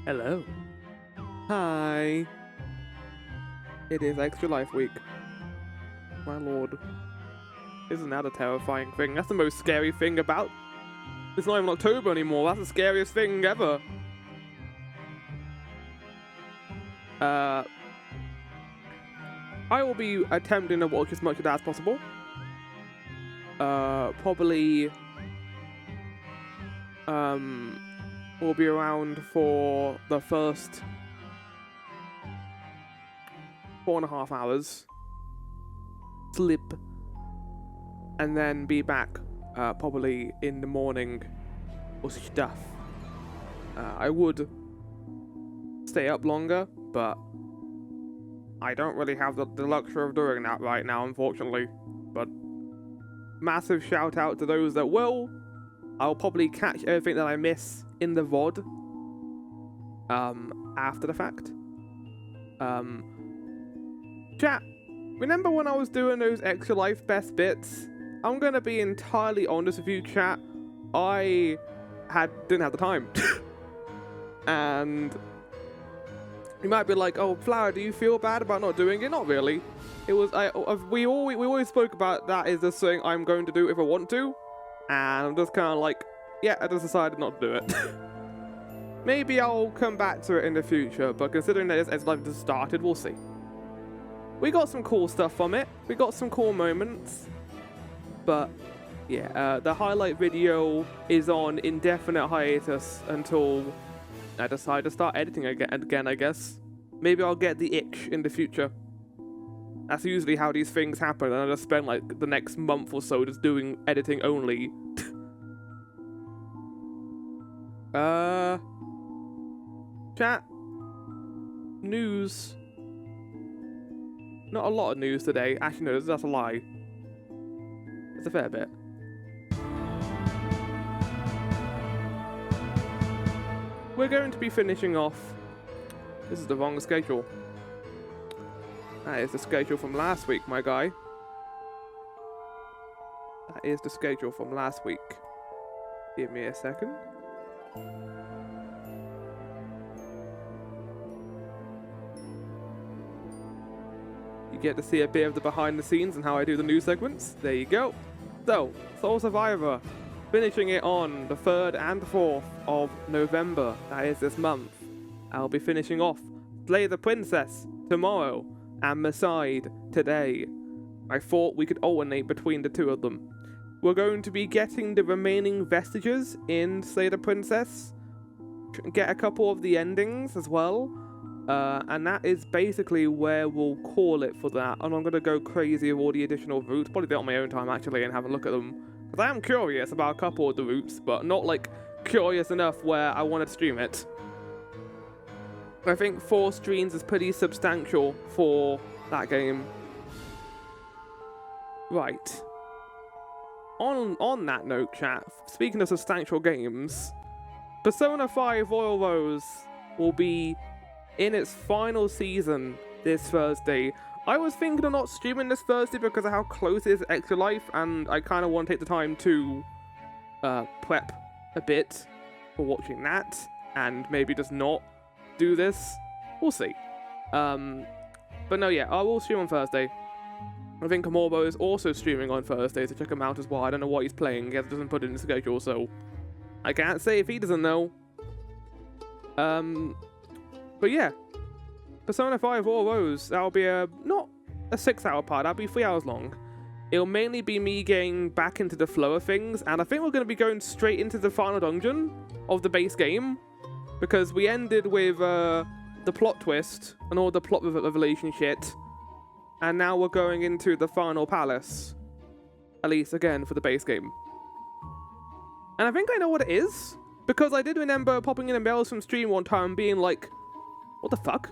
Hello. Hi. It is Extra Life Week. My lord. Isn't that a terrifying thing? That's the most scary thing about... It's not even October anymore. That's the scariest thing ever. I will be attempting to watch as much of that as possible. Probably... We'll be around for the first 4.5 hours. Sleep. And then be back probably in the morning or stuff. I would stay up longer, but I don't really have the luxury of doing that right now, unfortunately. But massive shout out to those that will. I'll probably catch everything that I miss in the VOD after the fact. Chat, remember when I was doing those Extra Life best bits? I'm gonna be entirely honest with you, chat. I didn't have the time. And you might be like, "Oh, Flower, do you feel bad about not doing it?" Not really. It was we always spoke about that is the thing I'm going to do if I want to, and I'm just kind of like, yeah, I just decided not to do it. Maybe I'll come back to it in the future, but considering that it's like just started, we'll see. We got some cool stuff from it. We got some cool moments, but yeah, the highlight video is on indefinite hiatus until I decide to start editing again, I guess. Maybe I'll get the itch in the future. That's usually how these things happen, and I just spend like the next month or so just doing editing only. Chat. News. Not a lot of news today. Actually, no, that's a lie. It's a fair bit. We're going to be finishing off... This is the wrong schedule. That is the schedule from last week, my guy. That is the schedule from last week. Give me a second. You get to see a bit of the behind the scenes and how I do the news segments. There you go. So, Soul Survivor, finishing it on the 3rd and 4th of November. That is this month. I'll be finishing off Slay the Princess tomorrow and Maside today. I thought we could alternate between the two of them. We're going to be getting the remaining vestiges in Slay the Princess. Get a couple of the endings as well. And that is basically where we'll call it for that. And I'm going to go crazy with all the additional routes. Probably do it on my own time, actually, and have a look at them. Because I am curious about a couple of the routes, but not, like, curious enough where I want to stream it. I think 4 streams is pretty substantial for that game. Right. On that note, chat, speaking of substantial games, Persona 5 Royal Rose will be in its final season this Thursday. I was thinking of not streaming this Thursday because of how close it is to Extra Life, and I kind of want to take the time to prep a bit for watching that, and maybe just not do this. We'll see. But no, yeah, I will stream on Thursday. I think Amorbo is also streaming on Thursday, so check him out as well. I don't know what he's playing. He doesn't put it in the schedule, so I can't say if he doesn't know. But yeah, Persona 5 Royal Rose, that'll be not a 6-hour part, that'll be 3 hours long. It'll mainly be me getting back into the flow of things, and I think we're going to be going straight into the final dungeon of the base game, because we ended with the plot twist and all the plot revelation shit, and now we're going into the final palace, at least again for the base game. And I think I know what it is, because I did remember popping in a mail from stream one time and being like, what the fuck?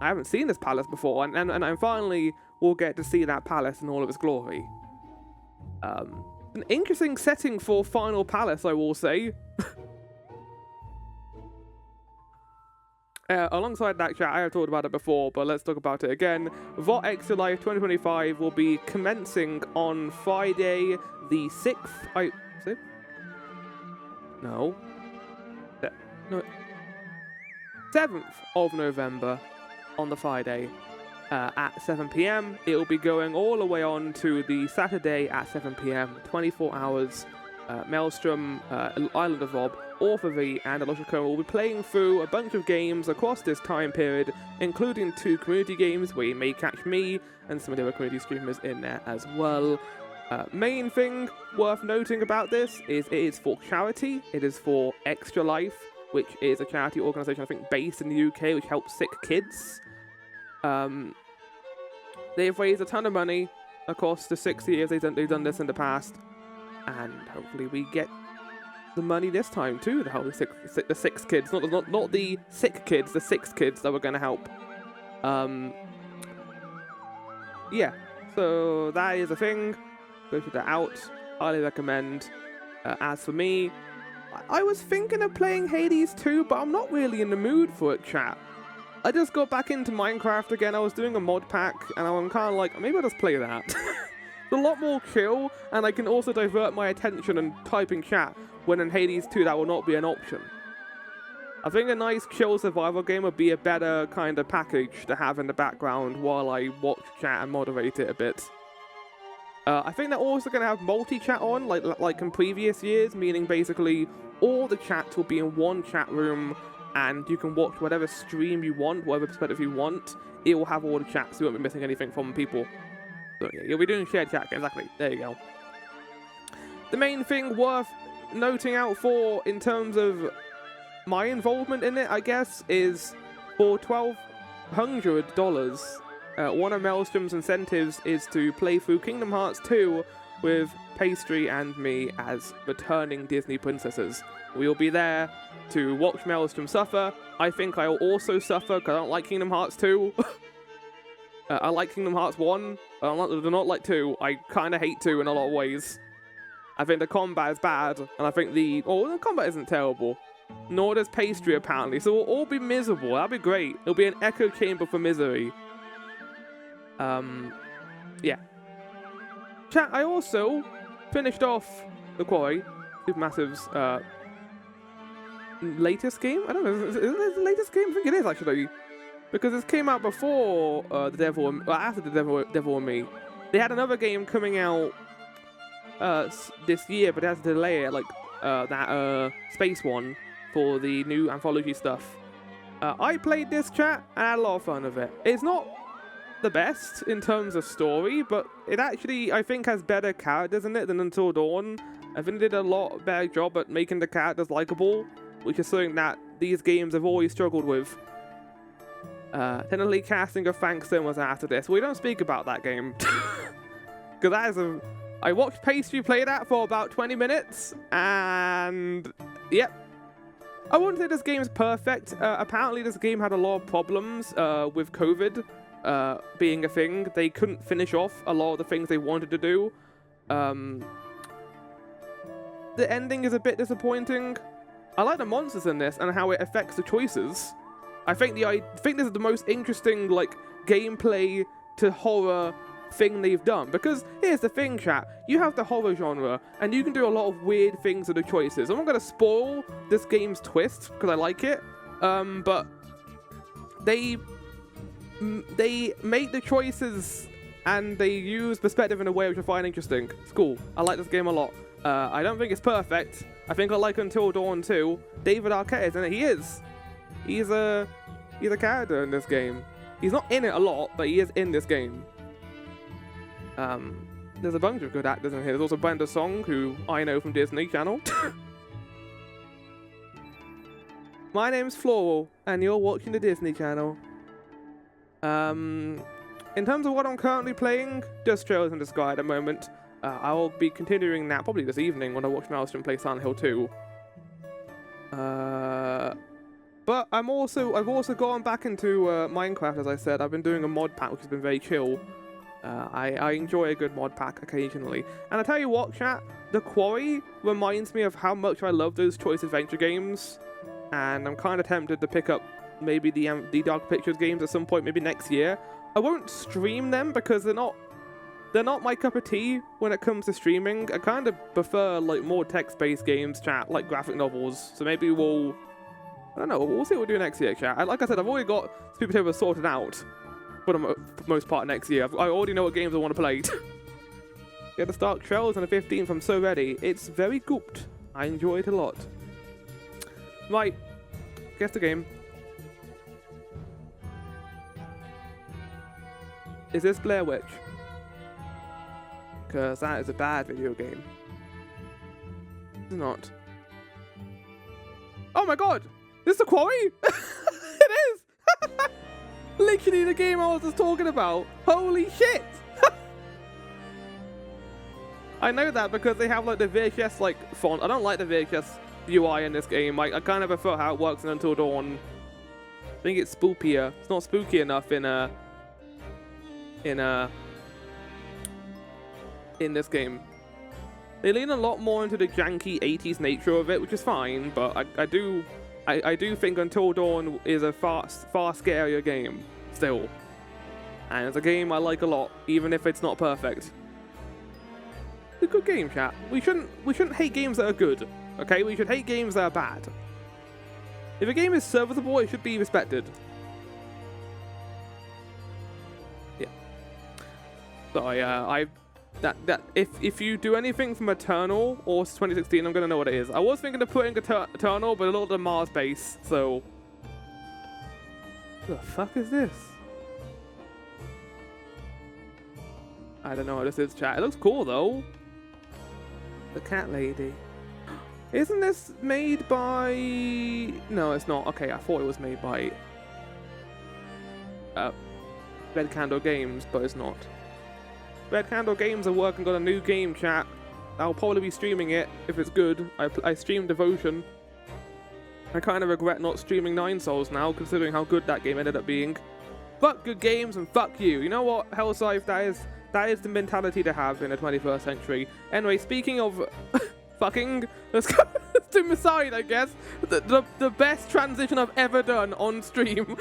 I haven't seen this palace before, and I finally will get to see that palace in all of its glory. An interesting setting for Final Palace, I will say. Alongside that chat, I have talked about it before, but let's talk about it again. VOT Extra Life 2025 will be commencing on Friday the 6th. No. 7th of November on the Friday at 7 p.m. It will be going all the way on to the Saturday at 7 p.m. 24 hours. Maelstrom, Island of Rob, Author V, and Elogica will be playing through a bunch of games across this time period, including 2 community games where you may catch me and some of the other community streamers in there as well. Main thing worth noting about this is it is for charity. It is for Extra Life, which is a charity organisation, I think, based in the UK, which helps sick kids. They've raised a ton of money across the 6 years they've done this in the past. And hopefully we get the money this time too to help the six kids, not the sick kids, the 6 kids that we're going to help. Yeah, so that is a thing. Go check that out. Highly recommend. As for me, I was thinking of playing Hades 2, but I'm not really in the mood for it, chat. I just got back into Minecraft again. I was doing a mod pack, and I'm kind of like, maybe I'll just play that. A lot more chill, and I can also divert my attention and type in chat when in Hades 2 that will not be an option. I think a nice chill survival game would be a better kind of package to have in the background while I watch chat and moderate it a bit. I think they're also going to have multi-chat on, like in previous years, meaning basically all the chats will be in one chat room, and you can watch whatever stream you want, whatever perspective you want. It will have all the chats, so you won't be missing anything from people. So yeah, you'll be doing shared chat, exactly. There you go. The main thing worth noting out for, in terms of my involvement in it, I guess, is for $1,200, one of Maelstrom's incentives is to play through Kingdom Hearts 2 with Pastry and me as returning Disney princesses. We will be there to watch Maelstrom suffer. I think I will also suffer because I don't like Kingdom Hearts 2. I like Kingdom Hearts 1, I do not like 2. I kind of hate 2 in a lot of ways. I think the combat is bad, and I think the combat isn't terrible. Nor does Pastry, apparently, so we'll all be miserable. That'll be great. It'll be an echo chamber for misery. Yeah. Chat, I also finished off The Quarry, Supermassive's, latest game? I don't know, is it the latest game? I think it is, actually. Because this came out before after the Devil and Me. They had another game coming out this year, but they had to delay it, like that space one for the new anthology stuff. I played this, chat, and I had a lot of fun with it. It's not the best in terms of story, but it actually, I think, has better characters in it than Until Dawn. I think they did a lot better job at making the characters likable, which is something that these games have always struggled with. Technically, casting of Frank Stone was after this. We don't speak about that game. Because that is a... I watched Pastry play that for about 20 minutes, and... Yep. I wouldn't say this game's perfect. Apparently, this game had a lot of problems with COVID being a thing. They couldn't finish off a lot of the things they wanted to do. The ending is a bit disappointing. I like the monsters in this and how it affects the choices. I think this is the most interesting, like, gameplay to horror thing they've done. Because here's the thing, chat. You have the horror genre, and you can do a lot of weird things with the choices. I'm not going to spoil this game's twist, because I like it. But they make the choices, and they use perspective in a way which I find interesting. It's cool. I like this game a lot. I don't think it's perfect. I think I like Until Dawn too. David Arquette is in it. He is. He's a character in this game. He's not in it a lot, but he is in this game. There's a bunch of good actors in here. There's also Brenda Song, who I know from Disney Channel. My name's Floral, and you're watching the Disney Channel. In terms of what I'm currently playing, just Trails in the Sky at the moment. I will be continuing that probably this evening when I watch Maelstrom play Silent Hill 2. But I've also gone back into Minecraft, as I said. I've been doing a mod pack, which has been very chill. I enjoy a good mod pack occasionally. And I tell you what, chat, The Quarry reminds me of how much I love those choice adventure games. And I'm kind of tempted to pick up maybe the Dark Pictures games at some point, maybe next year. I won't stream them because they're not my cup of tea when it comes to streaming. I kind of prefer like more text-based games, chat, like graphic novels. So maybe we'll I don't know. We'll see what we'll do next year, chat. Like I said, I've already got Super Turbo sorted out for the most part next year. I already know what games I want to play. Get the Stark Trails on the 15th. I'm so ready. It's very gooped. I enjoy it a lot. Right. Guess the game. Is this Blair Witch? Because that is a bad video game. It's not. Oh my god! This is a quarry? It is! Literally the game I was just talking about. Holy shit! I know that because they have like the VHS like font. I don't like the VHS UI in this game. I kind of prefer how it works in Until Dawn. I think it's spookier. It's not spooky enough in this game. They lean a lot more into the janky 80s nature of it, which is fine, but I do think Until Dawn is a far scarier game still. And it's a game I like a lot, even if it's not perfect. It's a good game, chat. We shouldn't hate games that are good, okay? We should hate games that are bad. If a game is serviceable, it should be respected. Yeah. So if you do anything from Eternal or 2016, I'm gonna know what it is. I was thinking of putting Eternal, but a lot of the Mars base, so. What the fuck is this? I don't know what this is, chat. It looks cool though. The cat lady. Isn't this made by? No, it's not. Okay, I thought it was made by Red Candle Games, but it's not. Red Candle Games are working on a new game, chat. I'll probably be streaming it if it's good. I streamed Devotion. I kind of regret not streaming Nine Souls now, considering how good that game ended up being. Fuck good games and fuck you. You know what, Hellscythe, that is the mentality to have in the 21st century. Anyway, speaking of fucking, let's go to Messiah, I guess. The best transition I've ever done on stream.